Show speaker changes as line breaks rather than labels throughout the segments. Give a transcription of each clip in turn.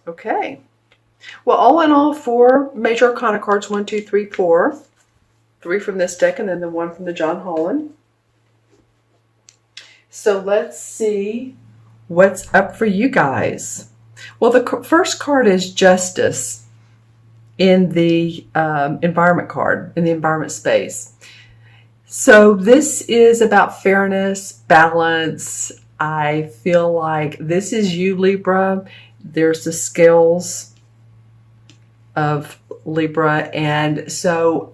Okay. Well, all in all, 4 major arcana cards, 1, 2, 3, 4. 3 from this deck and then the 1 from the John Holland. So let's see what's up for you guys. Well, the first card is Justice in the environment card, in the environment space. So this is about fairness, balance. I feel like this is you, Libra. There's the scales of Libra. And so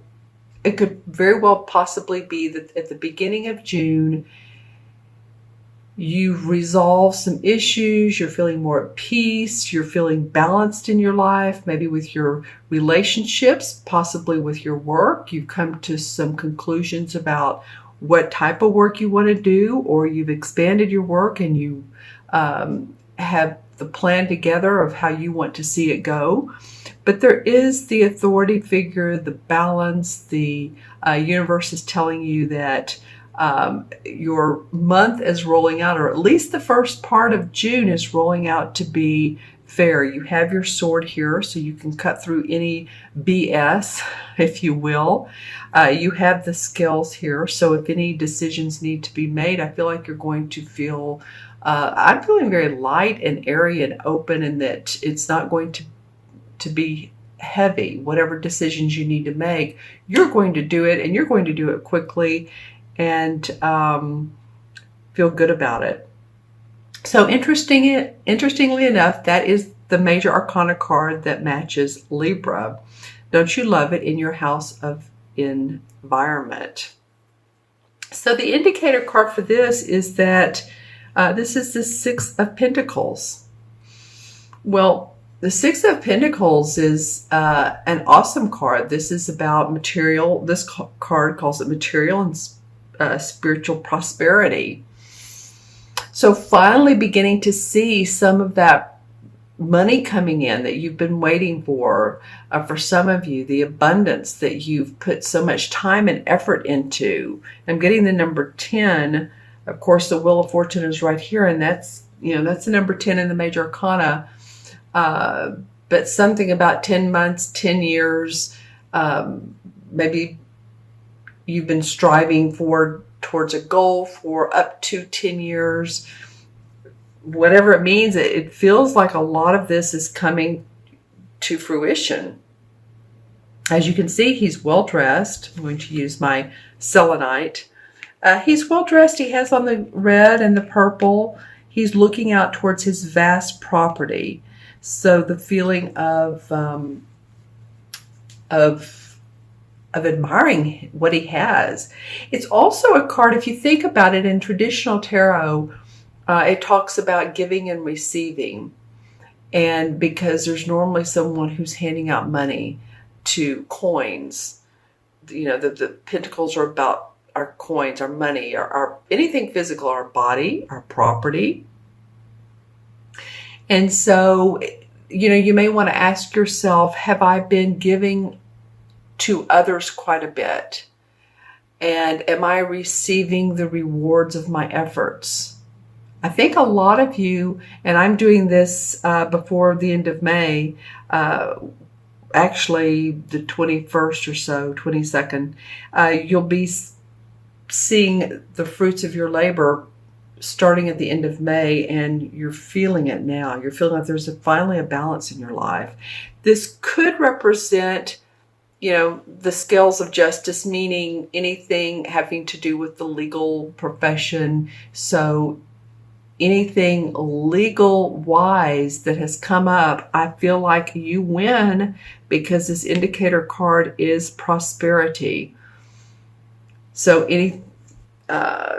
it could very well possibly be that at the beginning of June, you've resolved some issues, you're feeling more at peace, you're feeling balanced in your life, maybe with your relationships, possibly with your work. You've come to some conclusions about what type of work you want to do, or you've expanded your work and you have the plan together of how you want to see it go. But there is the authority figure, the balance, the universe is telling you that your month is rolling out, or at least the first part of June is rolling out to be fair. You have your sword here, so you can cut through any BS, if you will. You have the scales here, so if any decisions need to be made, I feel like you're going to feel, I'm feeling very light and airy and open, and that it's not going to be heavy. Whatever decisions you need to make, you're going to do it, and you're going to do it quickly, and feel good about it. So interestingly enough, that is the major arcana card that matches Libra. Don't you love it in your house of environment? So the indicator card for this is that this is the 6 of Pentacles. Well, the 6 of Pentacles is an awesome card. This is about material. This card calls it material and spiritual prosperity. So finally beginning to see some of that money coming in that you've been waiting for some of you, the abundance that you've put so much time and effort into. I'm getting the number 10. Of course, the Wheel of Fortune is right here, and that's the number 10 in the major arcana. But something about 10 months, 10 years, maybe you've been striving towards a goal for up to 10 years. Whatever it means, it feels like a lot of this is coming to fruition. As you can see, he's well dressed. I'm going to use my selenite. He's well dressed. He has on the red and the purple. He's looking out towards his vast property. So the feeling of admiring what he has. It's also a card, if you think about it, in traditional tarot, it talks about giving and receiving. And because there's normally someone who's handing out money to coins, the pentacles are about our coins, our money, our anything physical, our body, our property. And so, you may want to ask yourself, have I been giving to others quite a bit? And am I receiving the rewards of my efforts? I think a lot of you, and I'm doing this before the end of May, actually the 21st or so, 22nd, you'll be seeing the fruits of your labor starting at the end of May, and you're feeling it now. You're feeling like there's finally a balance in your life. This could represent, the scales of justice, meaning anything having to do with the legal profession. So anything legal-wise that has come up, I feel like you win, because this indicator card is prosperity. So any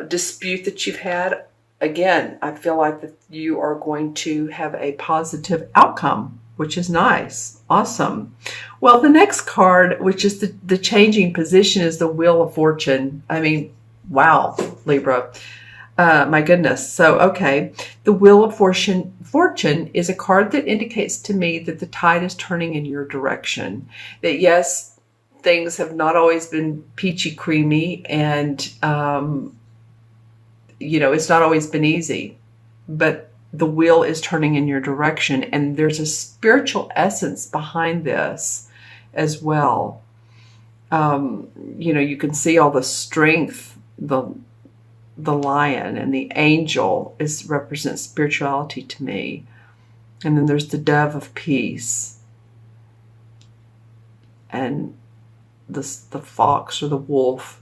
dispute that you've had, again, I feel like that you are going to have a positive outcome, which is nice. Awesome. Well, the next card, which is the changing position, is the Wheel of Fortune. I mean, wow, Libra. My goodness. So, okay. The Wheel of Fortune is a card that indicates to me that the tide is turning in your direction. That yes, things have not always been peachy creamy, and, it's not always been easy, but the wheel is turning in your direction, and there's a spiritual essence behind this as well. You can see all the strength, the lion and the angel represents spirituality to me. And then there's the dove of peace, and the fox or the wolf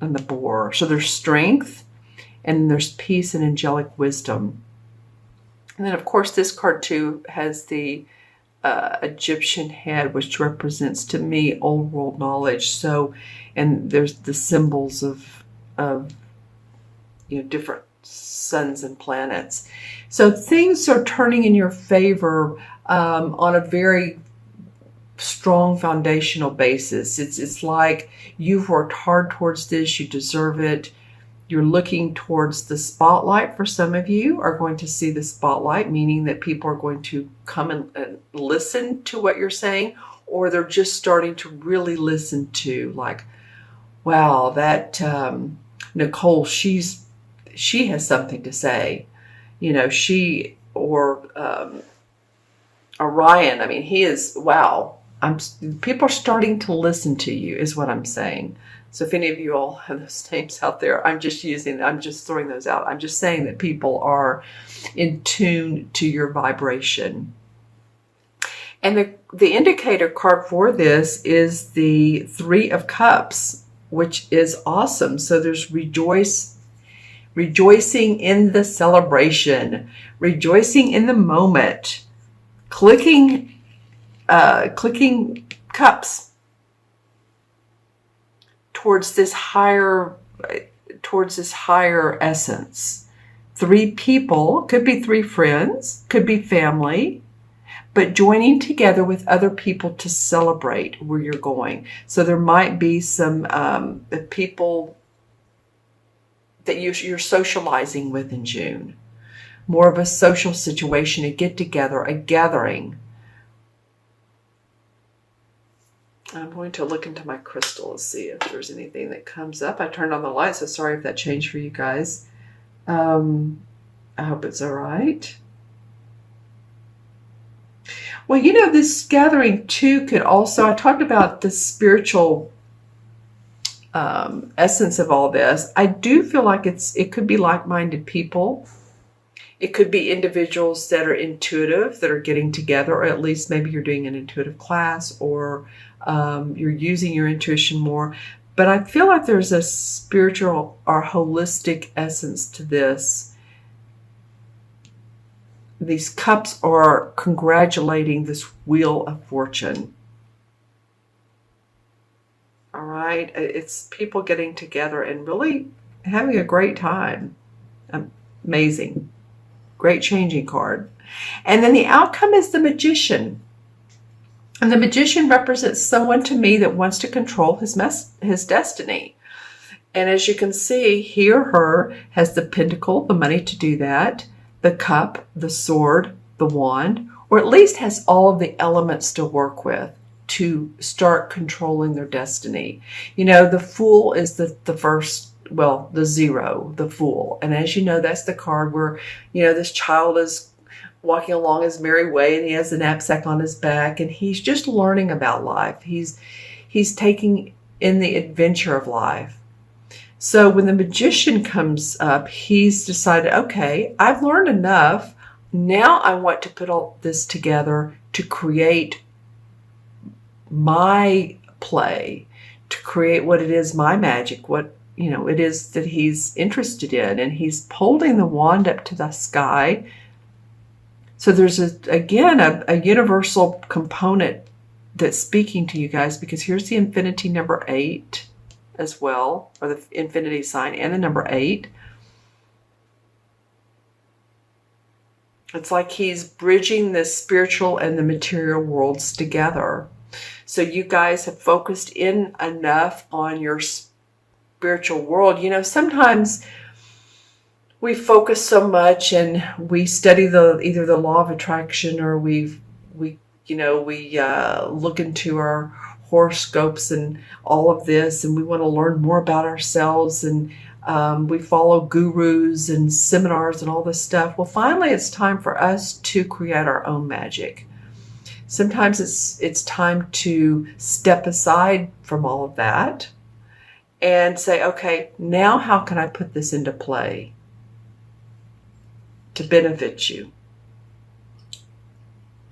and the boar. So there's strength, and there's peace and angelic wisdom. And then, of course, this card too has the Egyptian head, which represents to me old world knowledge. So, and there's the symbols of different suns and planets. So things are turning in your favor on a very strong foundational basis. It's like you've worked hard towards this. You deserve it. You're looking towards the spotlight. For some of you are going to see the spotlight, meaning that people are going to come and listen to what you're saying, or they're just starting to really listen to, like, wow, that Nicole, she has something to say. Orion, I mean, he is, wow. People are starting to listen to you, is what I'm saying. So if any of you all have those names out there, I'm just throwing those out. I'm just saying that people are in tune to your vibration. And the indicator card for this is the Three of Cups, which is awesome. So there's rejoicing in the celebration, rejoicing in the moment, clicking cups towards this higher essence. Three people, could be three friends, could be family, but joining together with other people to celebrate where you're going. So there might be some people that you're socializing with in June. More of a social situation, a get-together, a gathering. I'm going to look into my crystal and see if there's anything that comes up. I turned on the light, so sorry if that changed for you guys. I hope it's all right. Well, this gathering too could also, I talked about the spiritual essence of all this. I do feel like it could be like-minded people. It could be individuals that are intuitive, that are getting together, or at least maybe you're doing an intuitive class, or you're using your intuition more. But I feel like there's a spiritual or holistic essence to this. These cups are congratulating this wheel of fortune. All right, it's people getting together and really having a great time. Amazing. Great changing card. And then the outcome is the Magician. And the Magician represents someone to me that wants to control his destiny. And as you can see, he or her has the pentacle, the money to do that, the cup, the sword, the wand, or at least has all of the elements to work with to start controlling their destiny. The Fool is the first, well, the zero, the Fool. And as you know, that's the card where, this child is walking along his merry way, and he has a knapsack on his back, and he's just learning about life. He's taking in the adventure of life. So when the Magician comes up, he's decided, okay, I've learned enough. Now I want to put all this together to create my play, to create what it is, my magic, what it is that he's interested in. And he's holding the wand up to the sky. So there's again a universal component that's speaking to you guys, because here's the infinity number 8 as well, or the infinity sign and the number 8. It's like he's bridging the spiritual and the material worlds together. So you guys have focused in enough on your spiritual world. Sometimes we focus so much and we study either the law of attraction, or we look into our horoscopes and all of this, and we want to learn more about ourselves. And We follow gurus and seminars and all this stuff. Well, finally, it's time for us to create our own magic. Sometimes it's time to step aside from all of that and say, okay, now how can I put this into play to benefit you?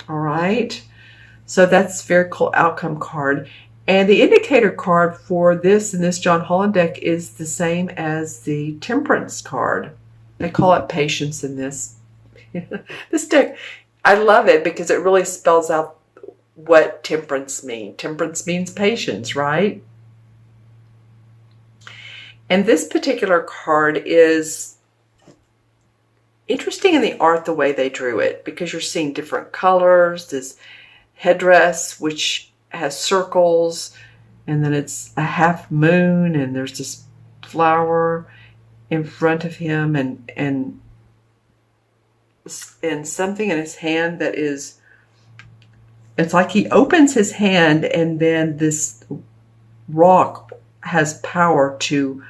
All right. So that's a very cool outcome card. And the indicator card for this in this John Holland deck is the same as the Temperance card. They call it patience in this. This deck, I love it because it really spells out what temperance means. Temperance means patience, right? And this particular card is interesting in the art, the way they drew it, because you're seeing different colors, this headdress, which has circles, and then it's a half moon, and there's this flower in front of him, and something in his hand that is, it's like he opens his hand, and then this rock has power to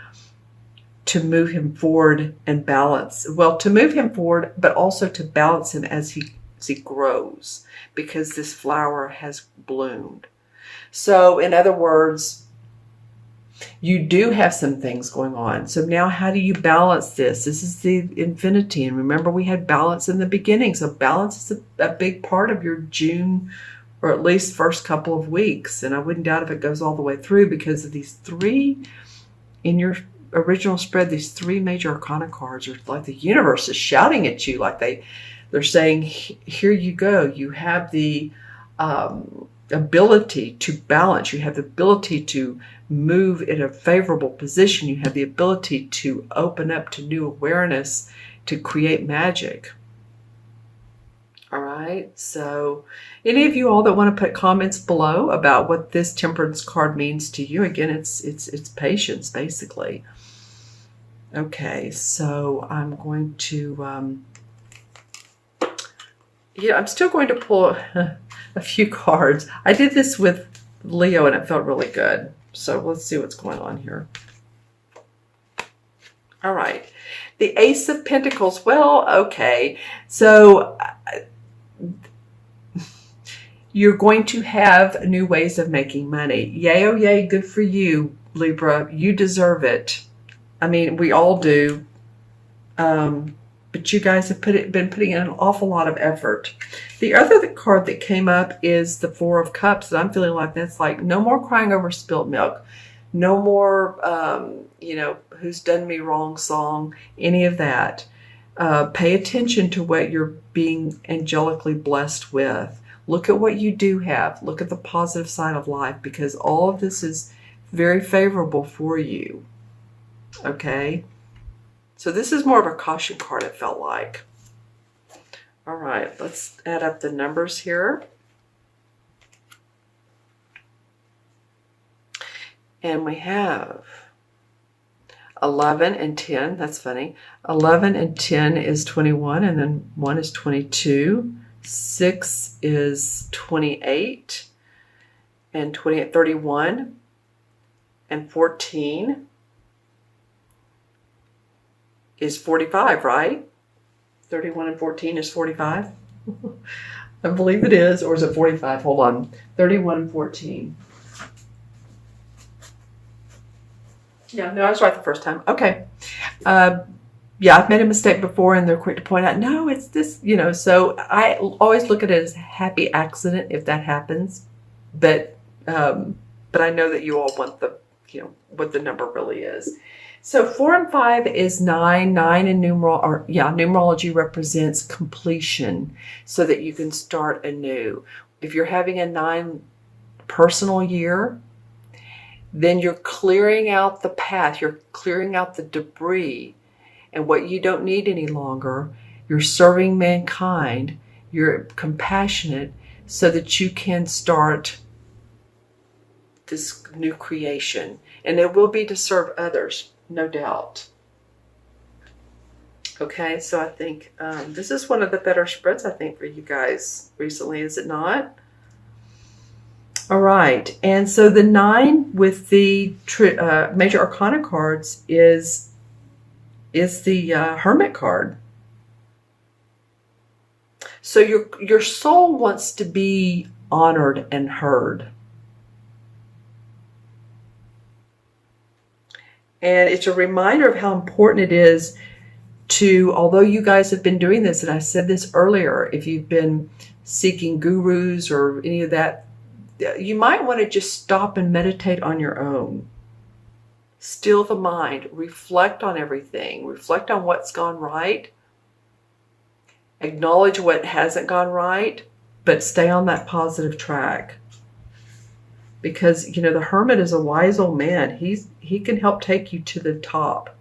move him forward and balance. Well, to move him forward, but also to balance him as he grows, because this flower has bloomed. So in other words, you do have some things going on. So now how do you balance this? This is the infinity. And remember, we had balance in the beginning. So balance is a big part of your June, or at least first couple of weeks. And I wouldn't doubt if it goes all the way through, because of these three in your original spread, these three major arcana cards are like the universe is shouting at you, like they're saying, here you go. You have the ability to balance. You have the ability to move in a favorable position. You have the ability to open up to new awareness, to create magic. All right. So any of you all that want to put comments below about what this Temperance card means to you, again, it's patience, basically. Okay. So I'm going to, I'm still going to pull a few cards. I did this with Leo and it felt really good. So let's see what's going on here. All right. The Ace of Pentacles. Well, okay. So you're going to have new ways of making money. Yay, oh yay, good for you, Libra. You deserve it. I mean, we all do. But you guys have been putting in an awful lot of effort. The other card that came up is the Four of Cups. And I'm feeling like that's like no more crying over spilt milk. No more, who's done me wrong song, any of that. Pay attention to what you're being angelically blessed with. Look at what you do have. Look at the positive side of life, because all of this is very favorable for you. Okay? So this is more of a caution card, it felt like. All right, let's add up the numbers here. And we have 11 and 10. That's funny. 11 and 10 is 21, and then 1 is 22. 6 is 28, and 31, and 14 is 45, right? 31 and 14 is 45. I believe it is, or is it 45? Hold on. 31 and 14. Yeah, no, I was right the first time. Okay. Yeah, I've made a mistake before, and they're quick to point out, no, it's this, so I always look at it as a happy accident if that happens. But I know that you all want the, what the number really is. So 4 and 5 is 9. 9 in numerology represents completion, so that you can start anew. If you're having a 9 personal year, then you're clearing out the path. You're clearing out the debris and what you don't need any longer. You're serving mankind. You're compassionate, so that you can start this new creation. And it will be to serve others, no doubt. Okay, so I think this is one of the better spreads, I think, for you guys recently, is it not? All right, and so the 9 with the major arcana cards is is the Hermit card. So your soul wants to be honored and heard. And it's a reminder of how important it is to, although you guys have been doing this, and I said this earlier, if you've been seeking gurus or any of that, you might want to just stop and meditate on your own. Still the mind, reflect on everything, reflect on what's gone right, acknowledge what hasn't gone right, but stay on that positive track. Because, you know, the Hermit is a wise old man. He can help take you to the top.